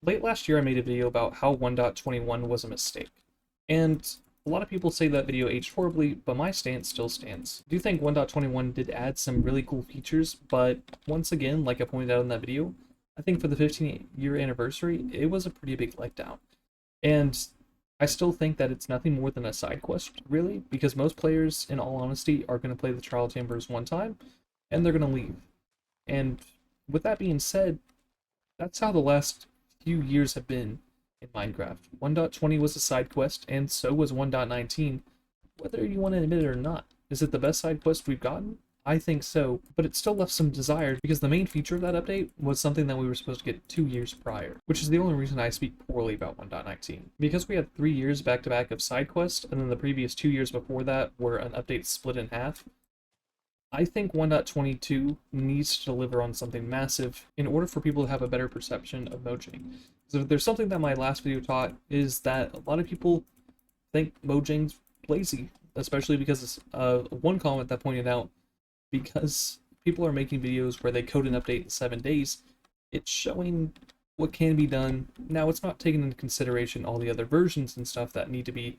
Late last year, I made a video about how 1.21 was a mistake. And a lot of people say that video aged horribly, but my stance still stands. I do think 1.21 did add some really cool features, but once again, like I pointed out in that video, I think for the 15-year anniversary, it was a pretty big letdown. And I still think that it's nothing more than a side quest, really, because most players, in all honesty, are going to play the Trial Chambers one time, and they're going to leave. And with that being said, that's how the last few years have been in Minecraft. 1.20 was a side quest, and so was 1.19, whether you want to admit it or not. Is it the best side quest we've gotten? I think so, but it still left some desire because the main feature of that update was something that we were supposed to get 2 years prior, which is the only reason I speak poorly about 1.19. Because we had 3 years back to back of side quests, and then the previous 2 years before that were an update split in half, I think 1.22 needs to deliver on something massive in order for people to have a better perception of Mojang. So if there's something that my last video taught is that a lot of people think Mojang's lazy, especially because one comment that pointed out because people are making videos where they code an update in 7 days, it's showing what can be done. Now, it's not taking into consideration all the other versions and stuff that need to be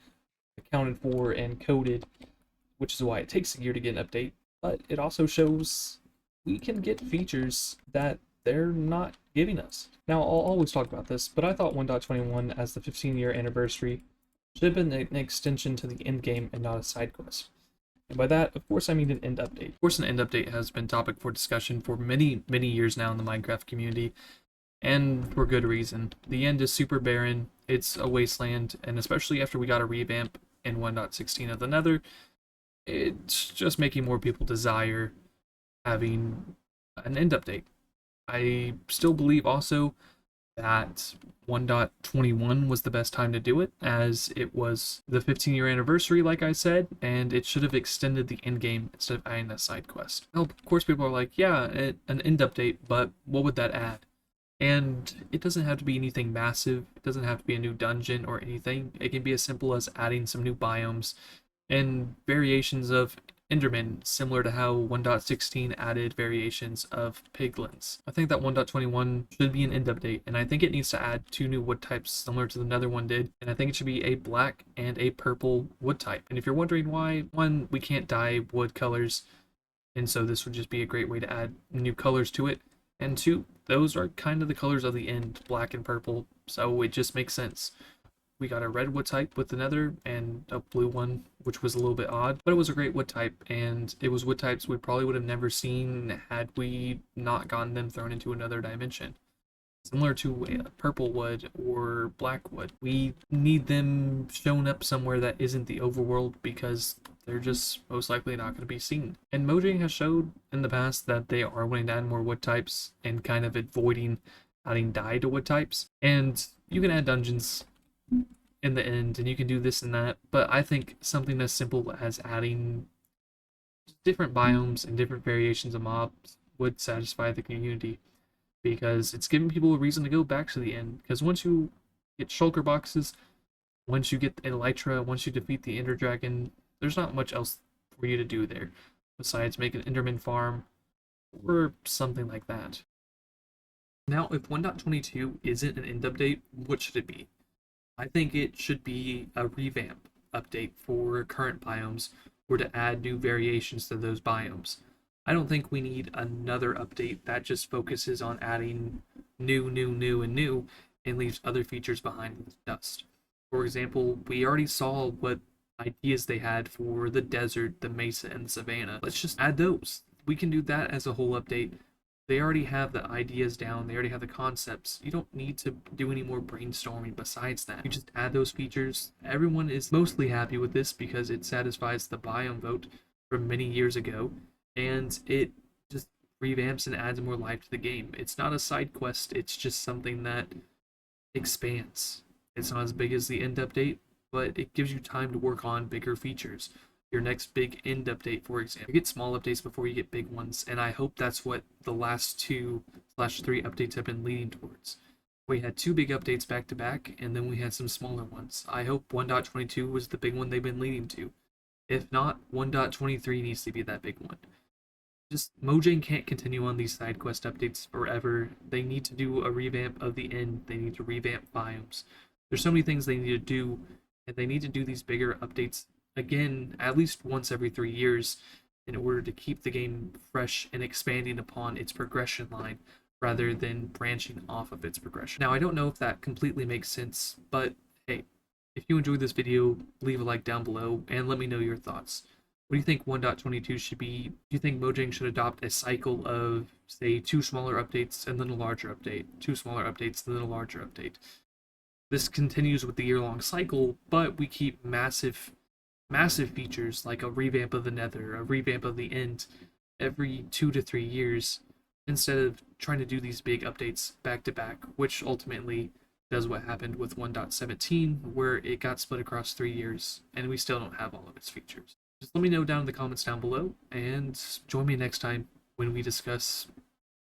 accounted for and coded, which is why it takes a year to get an update, but it also shows we can get features that they're not giving us. Now, I'll always talk about this, but I thought 1.21 as the 15-year anniversary should have been an extension to the end game and not a side quest. And by that, of course, I mean an end update. Of course, an end update has been topic for discussion for many, many years now in the Minecraft community, and for good reason. The end is super barren, it's a wasteland, and especially after we got a revamp in 1.16 of the Nether, it's just making more people desire having an end update. I still believe also that 1.21 was the best time to do it, as it was the 15-year anniversary, like I said, and it should have extended the end game instead of adding a side quest. Now, of course, people are like, yeah, an end update, but what would that add? And it doesn't have to be anything massive, it doesn't have to be a new dungeon or anything. It can be as simple as adding some new biomes and variations of Enderman, similar to how 1.16 added variations of piglins. I think that 1.21 should be an end update, and I think it needs to add 2 new wood types similar to the Nether one did, and I think it should be a black and a purple wood type. And if you're wondering why, one, we can't dye wood colors, and so this would just be a great way to add new colors to it, and two, those are kind of the colors of the end, black and purple, so it just makes sense. We got a red wood type with the Nether and a blue one, which was a little bit odd, but it was a great wood type, and it was wood types we probably would have never seen had we not gotten them thrown into another dimension. Similar to purple wood or black wood, we need them shown up somewhere that isn't the overworld because they're just most likely not going to be seen. And Mojang has showed in the past that they are wanting to add more wood types and kind of avoiding adding dye to wood types. And you can add dungeons in the end, and you can do this and that, but I think something as simple as adding different biomes and different variations of mobs would satisfy the community, because it's giving people a reason to go back to the end. Because once you get shulker boxes, once you get elytra, once you defeat the ender dragon, there's not much else for you to do there besides make an enderman farm or something like that. Now, if 1.22 isn't an end update, what should it be? I think it should be a revamp update for current biomes or to add new variations to those biomes. I don't think we need another update that just focuses on adding new and leaves other features behind in the dust. For example, we already saw what ideas they had for the desert, the mesa, and the savannah. Let's just add those. We can do that as a whole update. They already have the ideas down, they already have the concepts. You don't need to do any more brainstorming besides that. You just add those features. Everyone is mostly happy with this because it satisfies the biome vote from many years ago, and it just revamps and adds more life to the game. It's not a side quest, it's just something that expands. It's not as big as the end update, but it gives you time to work on bigger features. Your next big end update, for example. You get small updates before you get big ones, and I hope that's what the last 2/3 updates have been leading towards. We had 2 big updates back to back, and then we had some smaller ones. I hope 1.22 was the big one they've been leading to. If not, 1.23 needs to be that big one. just Mojang can't continue on these side quest updates forever. They need to do a revamp of the end. They need to revamp biomes. There's so many things they need to do, and they need to do these bigger updates again at least once every 3 years in order to keep the game fresh and expanding upon its progression line rather than branching off of its progression. Now, I don't know if that completely makes sense, but hey, if you enjoyed this video, leave a like down below and let me know your thoughts. What do you think 1.22 should be? Do you think Mojang should adopt a cycle of, say, 2 smaller updates and then a larger update, 2 smaller updates and then a larger update? This continues with the year-long cycle, but we keep massive features like a revamp of the Nether, a revamp of the End every 2 to 3 years, instead of trying to do these big updates back to back, which ultimately does what happened with 1.17, where it got split across 3 years, and we still don't have all of its features. Just let me know down in the comments down below, and join me next time when we discuss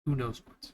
who knows what.